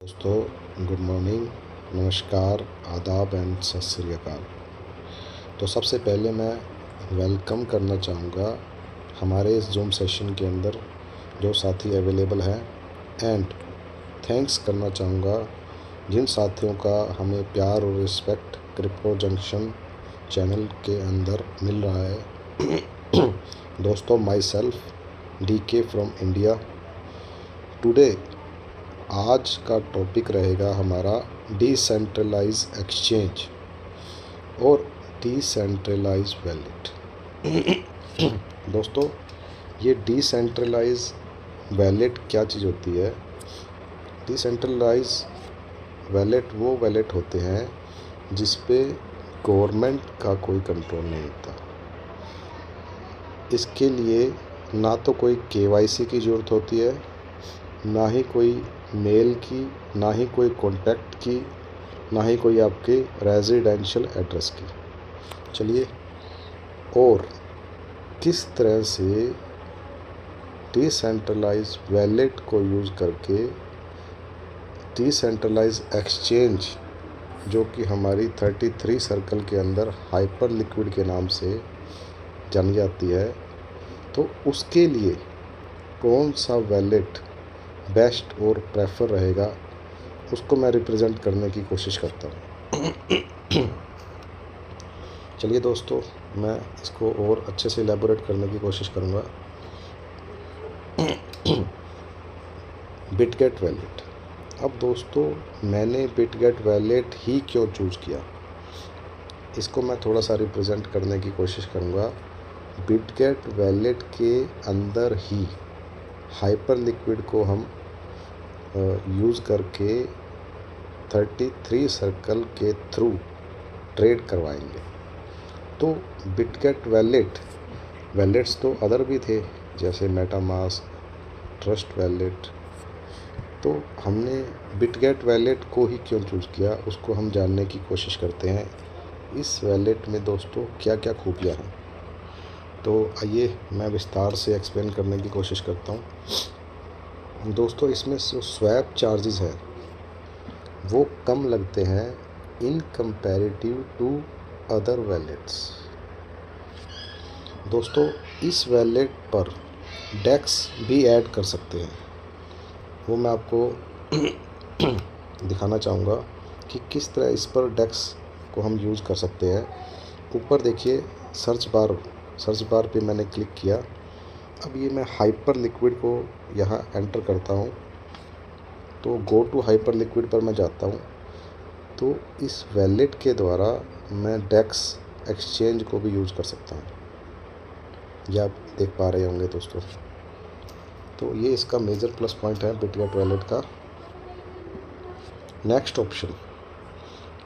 दोस्तों good morning, नमस्कार, आदाब एंड सत श्री अकाल। तो सबसे पहले मैं वेलकम करना चाहूँगा हमारे इस जूम सेशन के अंदर जो साथी अवेलेबल हैं, एंड थैंक्स करना चाहूँगा जिन साथियों का हमें प्यार और रिस्पेक्ट क्रिप्टो जंक्शन चैनल के अंदर मिल रहा है। दोस्तों, my self DK from India. Today आज का टॉपिक रहेगा हमारा डिसेंट्रलाइज एक्सचेंज और डिसेंट्रलाइज वैलेट। दोस्तों, ये डिसेंट्रलाइज वैलेट क्या चीज़ होती है? डिसेंट्रलाइज वैलेट वो वैलेट होते हैं जिस पे गवर्नमेंट का कोई कंट्रोल नहीं होता। इसके लिए ना तो कोई KYC की ज़रूरत होती है, ना ही कोई मेल की, ना ही कोई कॉन्टैक्ट की, ना ही कोई आपके रेजिडेंशियल एड्रेस की। चलिए, और किस तरह से डिसेंट्रलाइज वैलेट को यूज़ करके डिसेंट्रलाइज एक्सचेंज, जो कि हमारी 33 सर्कल के अंदर हाइपर लिक्विड के नाम से जानी जाती है, तो उसके लिए कौन सा वैलेट बेस्ट और प्रेफर रहेगा, उसको मैं रिप्रेजेंट करने की कोशिश करता हूँ। चलिए दोस्तों, मैं इसको और अच्छे से एलैबोरेट करने की कोशिश करूँगा। Bitget wallet. अब दोस्तों, मैंने बिटगेट वैलेट ही क्यों चूज़ किया, इसको मैं थोड़ा सा रिप्रेजेंट करने की कोशिश करूँगा। बिटगेट वैलेट के अंदर ही हाइपर लिक्विड को हम यूज़ करके 33 सर्कल के थ्रू ट्रेड करवाएंगे। तो बिटगेट वैलेट्स तो अदर भी थे, जैसे मेटामास्क, ट्रस्ट वैलेट। तो हमने बिटगेट वैलेट को ही क्यों चूज़ किया, उसको हम जानने की कोशिश करते हैं। इस वैलेट में दोस्तों क्या क्या खूबियाँ हैं, तो आइए मैं विस्तार से एक्सप्लेन करने की कोशिश करता हूँ। दोस्तों, इसमें जो स्वैप चार्जेस है वो कम लगते हैं in comparative to other wallets. दोस्तों, इस वैलेट पर डेक्स भी ऐड कर सकते हैं, वो मैं आपको दिखाना चाहूँगा कि किस तरह इस पर डेक्स को हम यूज़ कर सकते हैं। ऊपर देखिए, सर्च बार पे मैंने क्लिक किया। अब ये मैं हाइपर लिक्विड को यहाँ एंटर करता हूँ, तो गो टू हाइपर लिक्विड पर मैं जाता हूँ। तो इस वैलेट के द्वारा मैं डेक्स एक्सचेंज को भी यूज़ कर सकता हूँ, ये आप देख पा रहे होंगे दोस्तों। तो ये इसका मेजर प्लस पॉइंट है बिटगेट वैलेट का। नेक्स्ट ऑप्शन,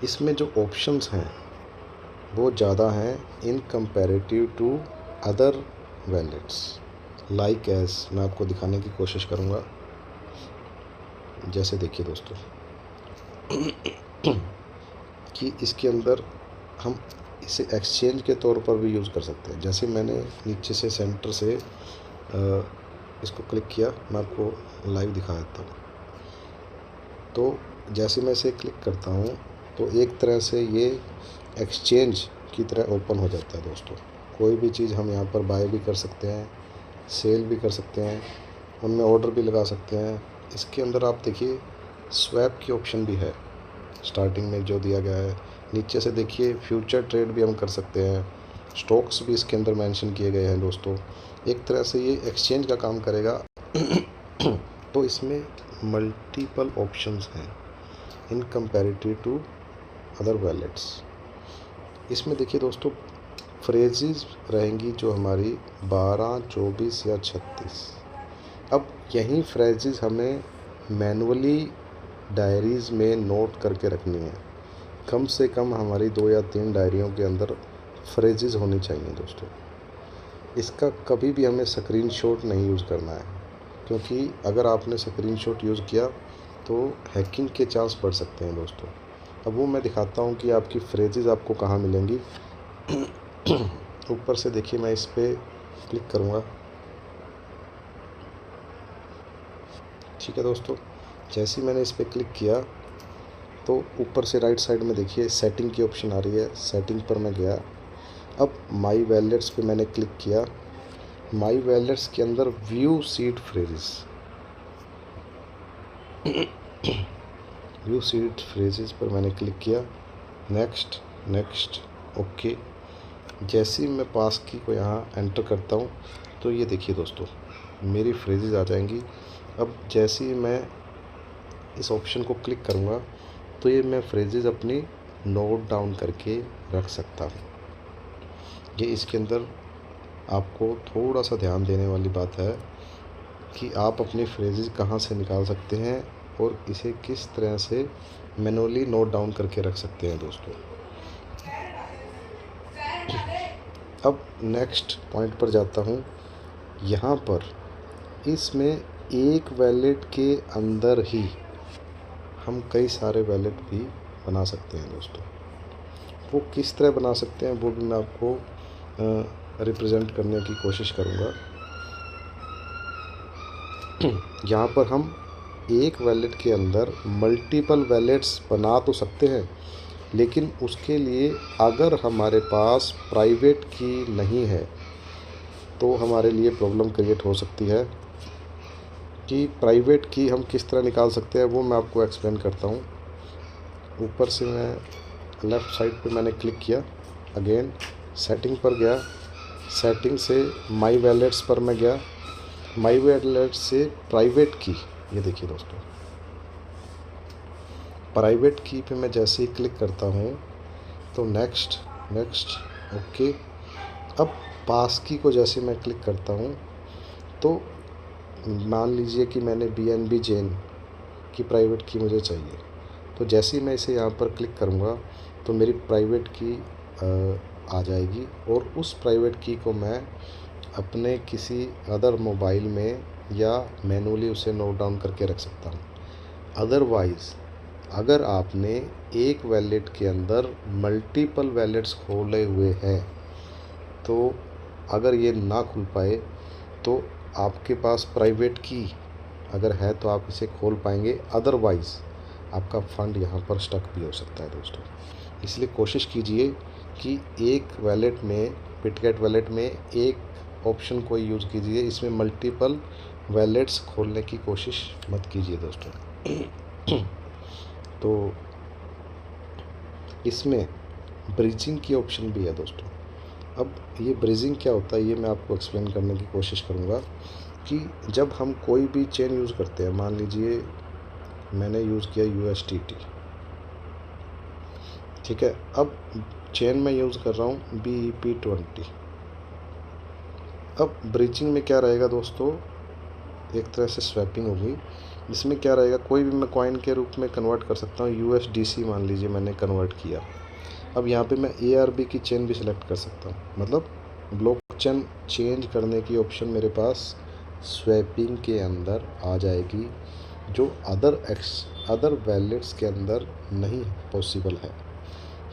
इसमें जो ऑप्शंस हैं वो ज़्यादा हैं in comparative to other wallets. Like as मैं आपको दिखाने की कोशिश करूँगा। जैसे देखिए दोस्तों कि इसके अंदर हम इसे एक्सचेंज के तौर पर भी यूज़ कर सकते हैं। जैसे मैंने नीचे से सेंटर से इसको क्लिक किया, मैं आपको लाइव दिखा देता हूँ। तो जैसे मैं इसे क्लिक करता हूँ तो एक तरह से ये एक्सचेंज की तरह ओपन हो जाता है दोस्तों। कोई भी चीज़ हम यहाँ पर बाय भी कर सकते हैं, सेल भी कर सकते हैं, उनमें ऑर्डर भी लगा सकते हैं। इसके अंदर आप देखिए स्वैप की ऑप्शन भी है स्टार्टिंग में जो दिया गया है। नीचे से देखिए फ्यूचर ट्रेड भी हम कर सकते हैं, स्टॉक्स भी इसके अंदर मेंशन किए गए हैं दोस्तों। एक तरह से ये एक्सचेंज का काम करेगा। तो इसमें मल्टीपल ऑप्शंस हैं in comparative to other wallets. इसमें देखिए दोस्तों, फ्रेजेस रहेंगी जो हमारी 12, 24 या 36। अब यही फ्रेजेस हमें मैनुअली डायरीज़ में नोट करके रखनी है। कम से कम हमारी 2 या 3 डायरियों के अंदर फ्रेजेस होनी चाहिए दोस्तों। इसका कभी भी हमें स्क्रीनशॉट नहीं यूज़ करना है, क्योंकि अगर आपने स्क्रीनशॉट यूज़ किया तो हैकिंग के चांस बढ़ सकते हैं दोस्तों। अब वो मैं दिखाता हूँ कि आपकी फ्रेजेस आपको कहाँ मिलेंगी। ऊपर से देखिए, मैं इस पर क्लिक करूँगा। ठीक है दोस्तों, जैसे ही मैंने इस पर क्लिक किया तो ऊपर से राइट साइड में देखिए सेटिंग की ऑप्शन आ रही है। सेटिंग पर मैं गया। अब माई वैलेट्स पे मैंने क्लिक किया। माई वैलेट्स के अंदर view seed phrases, view seed phrases पर मैंने क्लिक किया। Next next okay. जैसे ही मैं पास की को यहाँ एंटर करता हूँ तो ये देखिए दोस्तों मेरी फ्रेजेस आ जाएंगी। अब जैसे ही मैं इस ऑप्शन को क्लिक करूँगा तो ये मैं फ्रेजेस अपनी नोट डाउन करके रख सकता हूँ। ये इसके अंदर आपको थोड़ा सा ध्यान देने वाली बात है कि आप अपनी फ्रेजेस कहाँ से निकाल सकते हैं और इसे किस तरह से मैनुअली नोट डाउन करके रख सकते हैं दोस्तों। अब नेक्स्ट पॉइंट पर जाता हूँ। यहाँ पर इसमें एक वैलेट के अंदर ही हम कई सारे वैलेट भी बना सकते हैं दोस्तों। वो किस तरह बना सकते हैं वो भी मैं आपको रिप्रेजेंट करने की कोशिश करूँगा। यहाँ पर हम एक वैलेट के अंदर मल्टीपल वैलेट्स बना तो सकते हैं, लेकिन उसके लिए अगर हमारे पास प्राइवेट की नहीं है तो हमारे लिए प्रॉब्लम क्रिएट हो सकती है। कि प्राइवेट की हम किस तरह निकाल सकते हैं वो मैं आपको एक्सप्लेन करता हूँ। ऊपर से मैं लेफ़्ट साइड पे मैंने क्लिक किया। अगेन सेटिंग पर गया। सेटिंग से माई वैलेट्स पर मैं गया। माई वैलेट्स से प्राइवेट की, ये देखिए दोस्तों प्राइवेट की पे मैं जैसे ही क्लिक करता हूँ तो नेक्स्ट नेक्स्ट ओके। अब पास की को जैसे मैं क्लिक करता हूँ तो मान लीजिए कि मैंने BNB चेन की प्राइवेट की मुझे चाहिए, तो जैसे ही मैं इसे यहाँ पर क्लिक करूँगा तो मेरी प्राइवेट की आ जाएगी और उस प्राइवेट की को मैं अपने किसी अदर मोबाइल में या मैनुअली उसे नोट डाउन करके रख सकता हूँ। अदरवाइज़ अगर आपने एक वैलेट के अंदर मल्टीपल वैलेट्स खोले हुए हैं तो अगर ये ना खुल पाए तो आपके पास प्राइवेट की अगर है तो आप इसे खोल पाएंगे, अदरवाइज़ आपका फ़ंड यहाँ पर स्टक भी हो सकता है दोस्तों। इसलिए कोशिश कीजिए कि एक वैलेट में, बिटगेट वैलेट में एक ऑप्शन को यूज़ कीजिए, इसमें मल्टीपल वैलेट्स खोलने की कोशिश मत कीजिए दोस्तों। तो इसमें ब्रिजिंग की ऑप्शन भी है दोस्तों। अब ये ब्रिजिंग क्या होता है ये मैं आपको एक्सप्लेन करने की कोशिश करूँगा कि जब हम कोई भी चेन यूज़ करते हैं, मान लीजिए मैंने यूज़ किया USDT, ठीक है। अब चेन मैं यूज़ कर रहा हूँ BEP20। अब ब्रिजिंग में क्या रहेगा दोस्तों, एक तरह से स्वैपिंग होगी। इसमें क्या रहेगा, कोई भी मैं कॉइन के रूप में कन्वर्ट कर सकता हूँ। USDC मान लीजिए मैंने कन्वर्ट किया। अब यहाँ पे मैं ARB की चेन भी सिलेक्ट कर सकता हूँ, मतलब ब्लॉकचेन चेंज करने की ऑप्शन मेरे पास स्वैपिंग के अंदर आ जाएगी, जो अदर वैलेट्स के अंदर नहीं पॉसिबल है।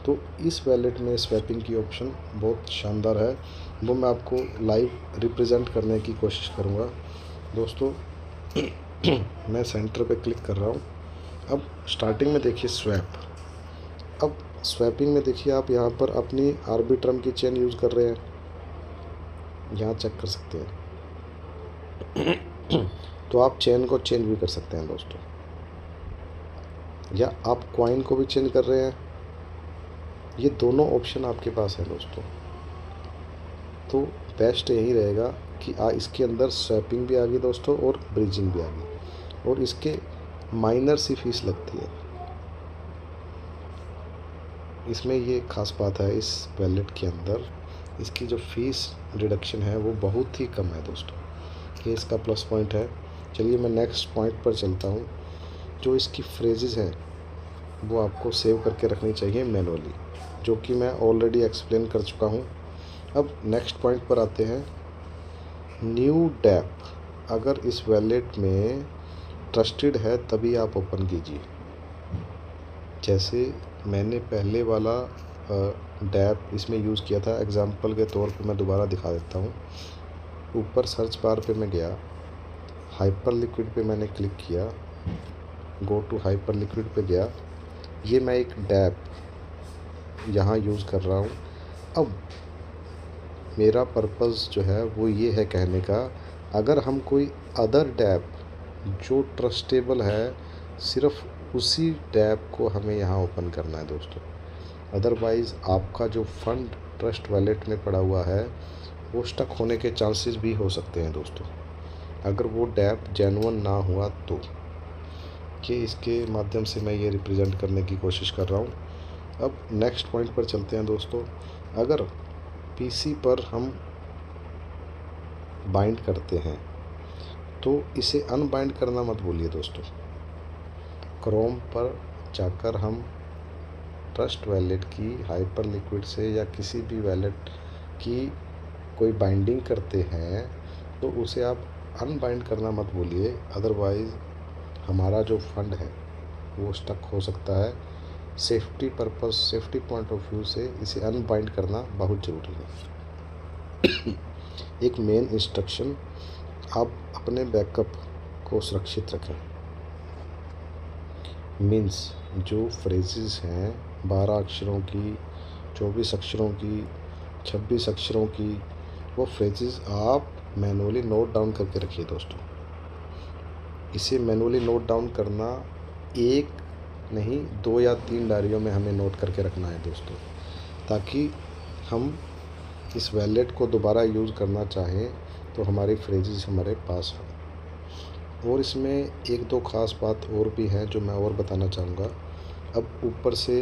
तो इस वैलेट में स्वैपिंग की ऑप्शन बहुत शानदार है, वो मैं आपको लाइव रिप्रेजेंट करने की कोशिश करूँगा दोस्तों। मैं सेंटर पे क्लिक कर रहा हूँ। अब स्टार्टिंग में देखिए स्वैप। अब स्वैपिंग में देखिए आप यहाँ पर अपनी आर्बिट्रम की चेन यूज़ कर रहे हैं, यहाँ चेक कर सकते हैं। तो आप चेन को चेंज भी कर सकते हैं दोस्तों, या आप कॉइन को भी चेंज कर रहे हैं। ये दोनों ऑप्शन आपके पास है दोस्तों। तो बेस्ट यही रहेगा कि इसके अंदर स्वैपिंग भी आ गई दोस्तों और ब्रिजिंग भी आ गई, और इसके माइनर सी फीस लगती है। इसमें ये ख़ास बात है, इस वैलेट के अंदर इसकी जो फ़ीस डिडक्शन है वो बहुत ही कम है दोस्तों। ये इसका प्लस पॉइंट है। चलिए मैं नेक्स्ट पॉइंट पर चलता हूँ। जो इसकी फ्रेजेस हैं वो आपको सेव करके रखनी चाहिए मैनुअली, जो कि मैं ऑलरेडी एक्सप्लेन कर चुका हूँ। अब नेक्स्ट पॉइंट पर आते हैं। न्यू डैप अगर इस वैलेट में ट्रस्टेड है तभी आप ओपन कीजिए। जैसे मैंने पहले वाला डैप इसमें यूज़ किया था, एग्जांपल के तौर पे मैं दोबारा दिखा देता हूँ। ऊपर सर्च बार पे मैं गया, हाइपर लिक्विड पे मैंने क्लिक किया। गो टू हाइपर लिक्विड पे गया। ये मैं एक डैप यहाँ यूज़ कर रहा हूँ। अब मेरा पर्पज़ जो है वो ये है कहने का, अगर हम कोई अदर डैप जो ट्रस्टेबल है, सिर्फ उसी डैप को हमें यहाँ ओपन करना है दोस्तों। अदरवाइज़ आपका जो फंड ट्रस्ट वॉलेट में पड़ा हुआ है वो स्टक होने के चांसेस भी हो सकते हैं दोस्तों, अगर वो डैप जेन्युइन ना हुआ तो। कि इसके माध्यम से मैं ये रिप्रेजेंट करने की कोशिश कर रहा हूँ। अब नेक्स्ट पॉइंट पर चलते हैं दोस्तों। अगर पीसी पर हम बाइंड करते हैं तो इसे अनबाइंड करना मत भूलिए दोस्तों। क्रोम पर जाकर हम ट्रस्ट वॉलेट की हाइपर लिक्विड से या किसी भी वॉलेट की कोई बाइंडिंग करते हैं तो उसे आप अनबाइंड करना मत भूलिए, अदरवाइज़ हमारा जो फंड है वो स्टक हो सकता है। Safety purpose, safety point of view से इसे अनबाइंड करना बहुत ज़रूरी है। एक मेन इंस्ट्रक्शन, आप अपने बैकअप को सुरक्षित रखें। मीन्स जो फ्रेजेस हैं 12 अक्षरों की, 24 अक्षरों की, 26 अक्षरों की, वो फ्रेजेस आप मैनुअली नोट डाउन करके रखिए दोस्तों। इसे मैनुअली नोट डाउन करना एक नहीं 2 या 3 डायरियों में हमें नोट करके रखना है दोस्तों, ताकि हम इस वॉलेट को दोबारा यूज़ करना चाहें तो हमारी फ्रेजेस हमारे पास हों। और इसमें एक दो ख़ास बात और भी हैं जो मैं और बताना चाहूँगा। अब ऊपर से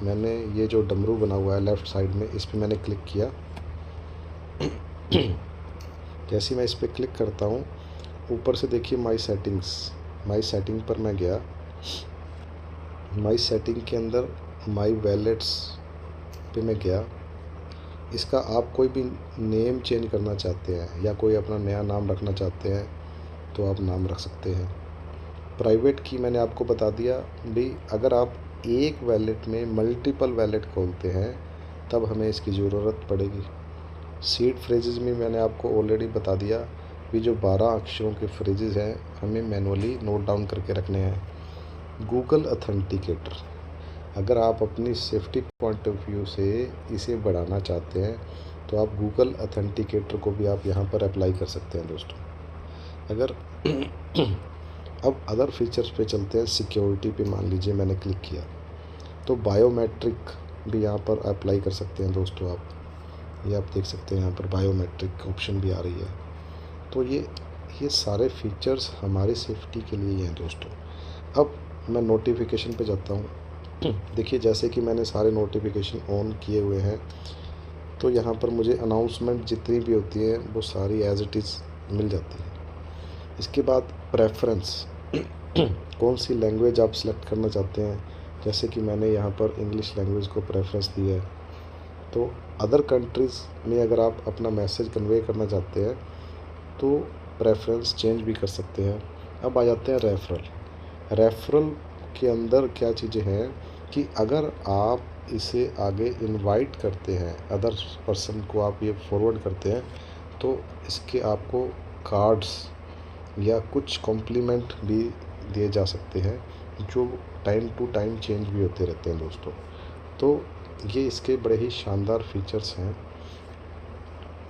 मैंने ये जो डमरू बना हुआ है लेफ़्ट साइड में, इस पर मैंने क्लिक किया। जैसे मैं इस पर क्लिक करता हूँ, ऊपर से देखिए माई सेटिंग पर मैं गया। माई सेटिंग के अंदर माई वॉलेट्स पे मैं गया। इसका आप कोई भी नेम चेंज करना चाहते हैं या कोई अपना नया नाम रखना चाहते हैं तो आप नाम रख सकते हैं। प्राइवेट की मैंने आपको बता दिया भी, अगर आप एक वॉलेट में मल्टीपल वॉलेट खोलते हैं तब हमें इसकी ज़रूरत पड़ेगी। सीड फ्रेजेस में मैंने आपको ऑलरेडी बता दिया भी, जो 12 अक्षरों के फ्रेजेस हैं हमें मैनुअली नोट डाउन करके रखने हैं। गूगल ऑथेंटिकेटर, अगर आप अपनी सेफ्टी पॉइंट ऑफ व्यू से इसे बढ़ाना चाहते हैं तो आप गूगल ऑथेंटिकेटर को भी आप यहाँ पर अप्लाई कर सकते हैं दोस्तों। अगर अब अदर फीचर्स पे चलते हैं। सिक्योरिटी पे मान लीजिए मैंने क्लिक किया तो बायोमेट्रिक भी यहाँ पर अप्लाई कर सकते हैं दोस्तों। ये आप देख सकते हैं यहाँ पर बायोमेट्रिक ऑप्शन भी आ रही है। तो ये सारे फीचर्स हमारी सेफ्टी के लिए हैं दोस्तों। अब मैं नोटिफिकेशन पे जाता हूँ। देखिए जैसे कि मैंने सारे नोटिफिकेशन ऑन किए हुए हैं, तो यहाँ पर मुझे अनाउंसमेंट जितनी भी होती है वो सारी एज इट इज़ मिल जाती है। इसके बाद प्रेफरेंस, कौन सी लैंग्वेज आप सिलेक्ट करना चाहते हैं, जैसे कि मैंने यहाँ पर इंग्लिश लैंग्वेज को प्रेफरेंस दी है। तो अदर कंट्रीज़ में अगर आप अपना मैसेज कन्वे करना चाहते हैं तो प्रेफरेंस चेंज भी कर सकते हैं। अब आ जाते हैं रेफरल के अंदर क्या चीज़ें हैं कि अगर आप इसे आगे इनवाइट करते हैं, अदर पर्सन को आप ये फॉरवर्ड करते हैं, तो इसके आपको कार्ड्स या कुछ कॉम्प्लीमेंट भी दिए जा सकते हैं जो टाइम टू टाइम चेंज भी होते रहते हैं दोस्तों। तो ये इसके बड़े ही शानदार फीचर्स हैं।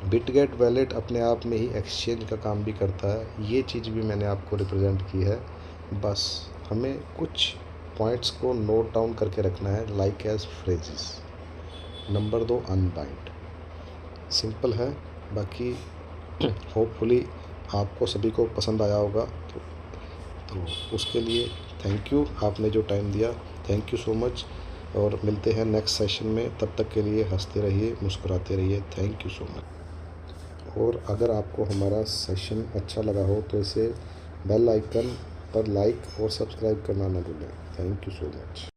बिटगेट वॉलेट अपने आप में ही एक्सचेंज का काम भी करता है, ये चीज़ भी मैंने आपको रिप्रेजेंट की है। बस हमें कुछ पॉइंट्स को नोट डाउन करके रखना है, like as phrases. Number 2, unbind. Simple है, बाकी होपफुली आपको सभी को पसंद आया होगा। तो उसके लिए थैंक यू, आपने जो टाइम दिया, थैंक यू सो मच। और मिलते हैं नेक्स्ट सेशन में, तब तक के लिए हंसते रहिए, मुस्कुराते रहिए। Thank you so much. और अगर आपको हमारा सेशन अच्छा लगा हो तो इसे बेल आइकन पर लाइक और सब्सक्राइब करना ना भूलें। Thank you so much.